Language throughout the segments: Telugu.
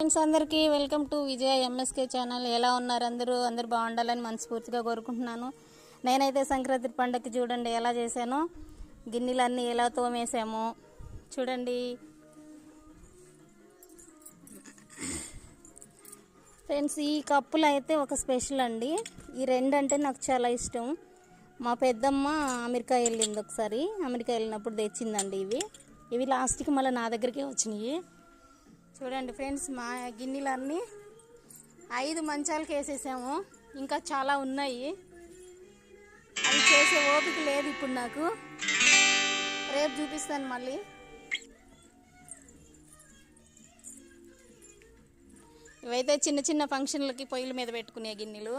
ఫ్రెండ్స్ అందరికీ welcome to Vijaya MSK channel. ఎలా ఉన్నారు అందరూ బాగుండాలని మనస్ఫూర్తిగా కోరుకుంటున్నాను. నేనైతే సంక్రాంతి పండగకి చూడండి ఎలా చేశాను, గిన్నెలన్నీ ఎలా తోమేసాము చూడండి. ఫ్రెండ్స్ ఈ కప్పులు అయితే ఒక స్పెషల్ అండి. ఈ రెండు అంటే నాకు చాలా ఇష్టం. మా పెద్దమ్మ అమెరికా వెళ్ళింది, ఒకసారి అమెరికా వెళ్ళినప్పుడు తెచ్చిందండి. ఇవి లాస్ట్కి మళ్ళీ నా దగ్గరికే వచ్చినాయి. చూడండి ఫ్రెండ్స్, మా గిన్నెలన్నీ 5 మంచాలకి వేసేసాము. ఇంకా చాలా ఉన్నాయి, అవి చేసే ఓపిక లేదు ఇప్పుడు నాకు. రేపు చూపిస్తాను మళ్ళీ. ఇవైతే చిన్న చిన్న ఫంక్షన్లకి పొయ్యిల మీద పెట్టుకునే గిన్నెలు.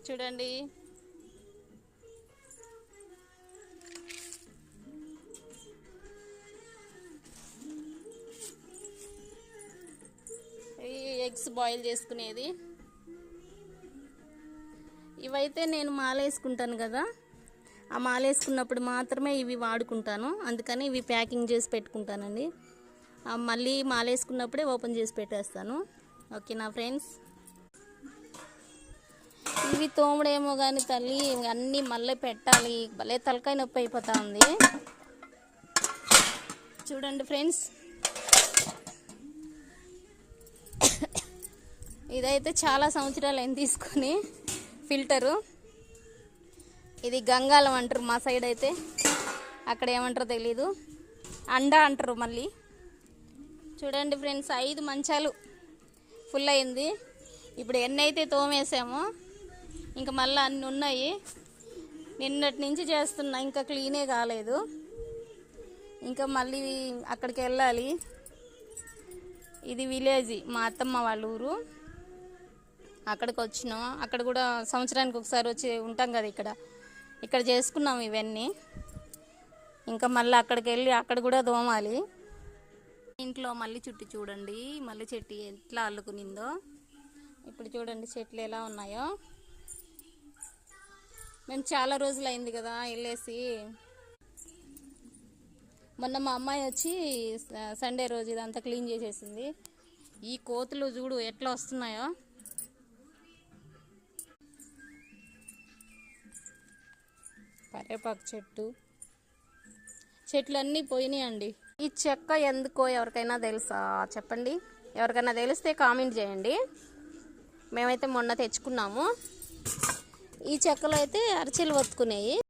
చూడండి ఎగ్స్ బాయిల్ చేసుకునేది. ఇవైతే నేను మాలేసుకుంటాను కదా, ఆ మాలేసుకున్నప్పుడు మాత్రమే ఇవి వాడుకుంటాను. అందుకని ఇవి ప్యాకింగ్ చేసి పెట్టుకుంటానండి. మళ్ళీ మాలేసుకున్నప్పుడే ఓపెన్ చేసి పెట్టేస్తాను. ఓకేనా ఫ్రెండ్స్. ఇవి తోముడేమో కానీ తల్లి అన్నీ మళ్ళీ పెట్టాలి, భలే తలకాయ నొప్పి అయిపోతా ఉంది. చూడండి ఫ్రెండ్స్, ఇదైతే చాలా సంవత్సరాలు అయింది తీసుకొని ఫిల్టరు. ఇది గంగాళం అంటారు మా సైడ్ అయితే, అక్కడ ఏమంటారో తెలీదు, అండా అంటారు మళ్ళీ. చూడండి ఫ్రెండ్స్, 5 మంచాలు ఫుల్ అయింది. ఇప్పుడు ఎన్ని అయితే తోమేసామో ఇంకా మళ్ళీ అన్నీ ఉన్నాయి. నిన్నటి నుంచి చేస్తున్నా, ఇంకా క్లీనే కాలేదు. ఇంకా మళ్ళీ అక్కడికి వెళ్ళాలి. ఇది విలేజ్, మా అత్తమ్మ వాళ్ళ ఊరు. అక్కడికి వచ్చినాం. అక్కడ కూడా సంవత్సరానికి ఒకసారి వచ్చి ఉంటాం కదా, ఇక్కడ చేసుకున్నాం ఇవన్నీ. ఇంకా మళ్ళీ అక్కడికి వెళ్ళి అక్కడ కూడా దోమాలి. ఇంట్లో మళ్ళీ చుట్టూ చూడండి, మళ్ళీ చెట్టు ఎట్లా అల్లుకునిందో. ఇప్పుడు చూడండి చెట్లు ఎలా ఉన్నాయో. మేము చాలా రోజులు అయింది కదా వెళ్ళేసి. మొన్న మా అమ్మాయి వచ్చి సండే రోజు ఇదంతా క్లీన్ చేసేసింది. ఈ కోతులు చూడు ఎట్లా వస్తున్నాయో. కరేపాకు చెట్లు అన్నీ పోయినాయండి. ఈ చెక్క ఎందుకో ఎవరికైనా తెలుసా చెప్పండి. ఎవరికైనా తెలిస్తే కామెంట్ చేయండి. మేమైతే మొన్న తెచ్చుకున్నాము. ఈ చెక్కలో అయితే అరిచెలు ఒత్తుకునేవి.